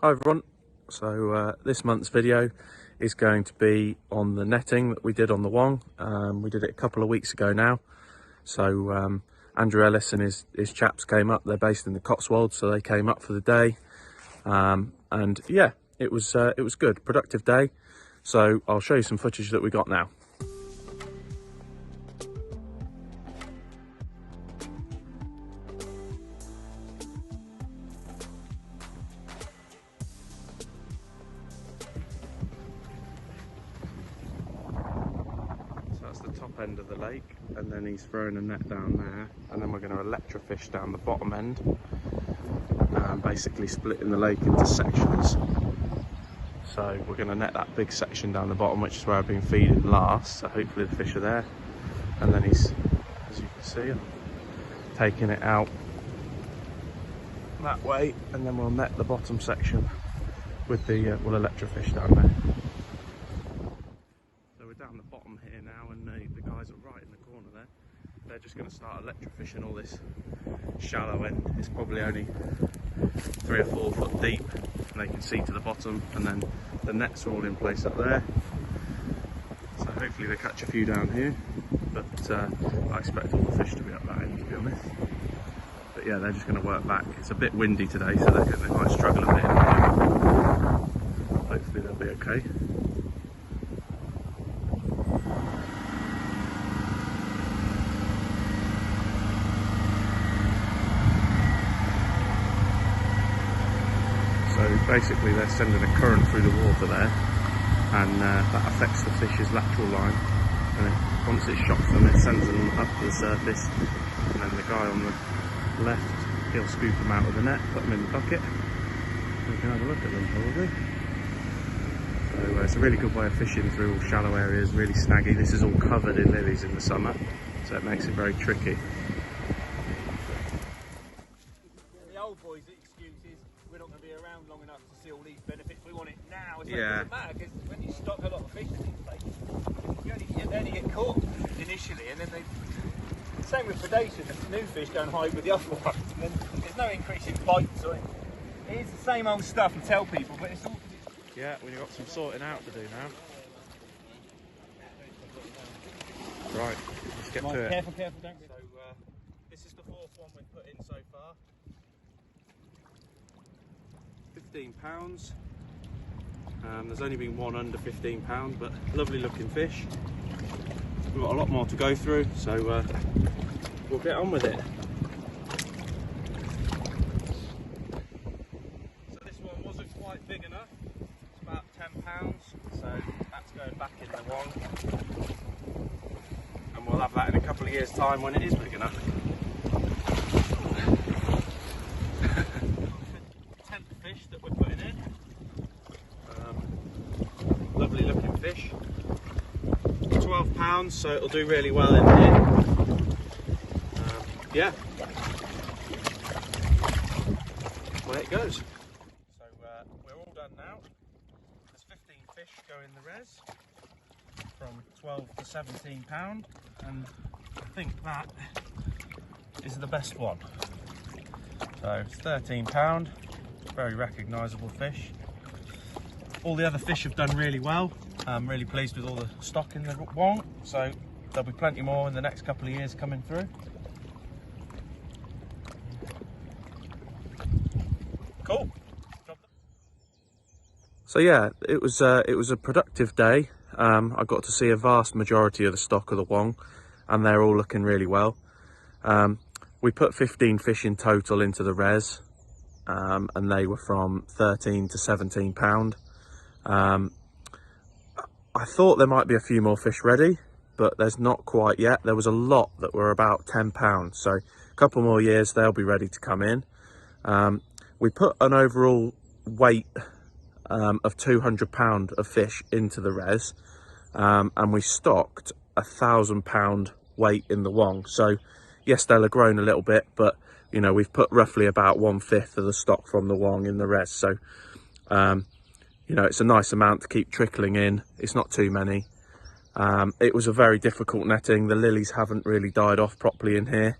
Hi everyone, so this month's video is going to be on the netting that we did on the Wong. We did it a couple of weeks ago now. So Andrew Ellis and his chaps came up. They're based in the Cotswolds, so they came up for the day. And yeah, it was good, productive day. So I'll show you some footage that we got now. That's the top end of the lake, and then he's throwing a net down there, and then we're going to electrofish down the bottom end, basically splitting the lake into sections. So we're going to net that big section down the bottom, which is where I've been feeding last, so hopefully the fish are there. And then he's, as you can see, taking it out that way, and then we'll net the bottom section with the we'll electrofish down there. Down the bottom here now, and the guys are right in the corner there. They're just going to start electrofishing all this shallow end. It's probably only 3 or 4 foot deep, and they can see to the bottom, and then the nets are all in place up there. So hopefully they catch a few down here, but I expect all the fish to be up that end, to be honest. But yeah, they're just going to work back. It's a bit windy today, so they might struggle a bit in the wind. Hopefully they'll be okay. So basically they're sending a current through the water there, and that affects the fish's lateral line, and once it shocks them, it sends them up to the surface, and then the guy on the left, he'll scoop them out of the net, put them in the bucket, and we can have a look at them probably. So it's a really good way of fishing through all shallow areas, really snaggy. This is all covered in lilies in the summer, so it makes it very tricky. The old boys' excuse is we're not going to be around long enough to see all these benefits. We want it now. It doesn't matter, because when you stock a lot of fish in these places, you only get caught initially, and then same with predation. The new fish don't hide with the other ones, and then there's no increase in bites or anything. It is the same old stuff you tell people, but it's all. Yeah, we've got some sorting out to do now. Right, let's get to it. Careful, don't get. So this is the 4th one we've put in so far. £15. There's only been one under £15, but lovely looking fish. We've got a lot more to go through, so we'll get on with it. So this one wasn't quite big enough. It's about £10, so that's going back in the Wong. And we'll have that in a couple of years' time when it is big enough. That we're putting in. Lovely looking fish. £12, so it'll do really well in here. Yeah. Away it goes. So we're all done now. There's 15 fish go in the res from £12 to £17, and I think that is the best one. So it's £13. Very recognisable fish. All the other fish have done really well. I'm really pleased with all the stock in the Wong, so there'll be plenty more in the next couple of years coming through. Cool. So yeah, it was a productive day. I got to see a vast majority of the stock of the Wong, and they're all looking really well. We put 15 fish in total into the res. And they were from £13 to £17. I thought there might be a few more fish ready, but there's not quite yet. There was a lot that were about £10, so a couple more years they'll be ready to come in. We put an overall weight of £200 of fish into the res, and we stocked £1,000 weight in the Wong. So yes, they'll have grown a little bit, but you know, we've put roughly about 1/5 of the stock from the Wong in the res. So, you know, it's a nice amount to keep trickling in. It's not too many. It was a very difficult netting. The lilies haven't really died off properly in here,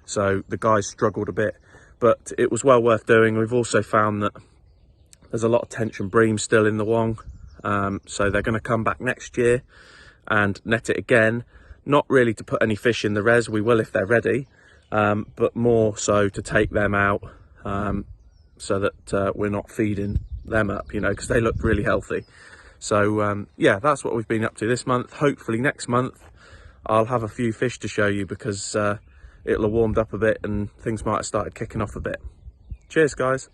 so the guys struggled a bit, but it was well worth doing. We've also found that There's a lot of tension bream still in the wong, so they're going to come back next year and net it again. Not really to put any fish in the res, we will if they're ready, but more so to take them out, so that we're not feeding them up, you know, because they look really healthy. So yeah, that's what we've been up to this month. Hopefully next month I'll have a few fish to show you, because it'll have warmed up a bit and things might have started kicking off a bit. Cheers guys.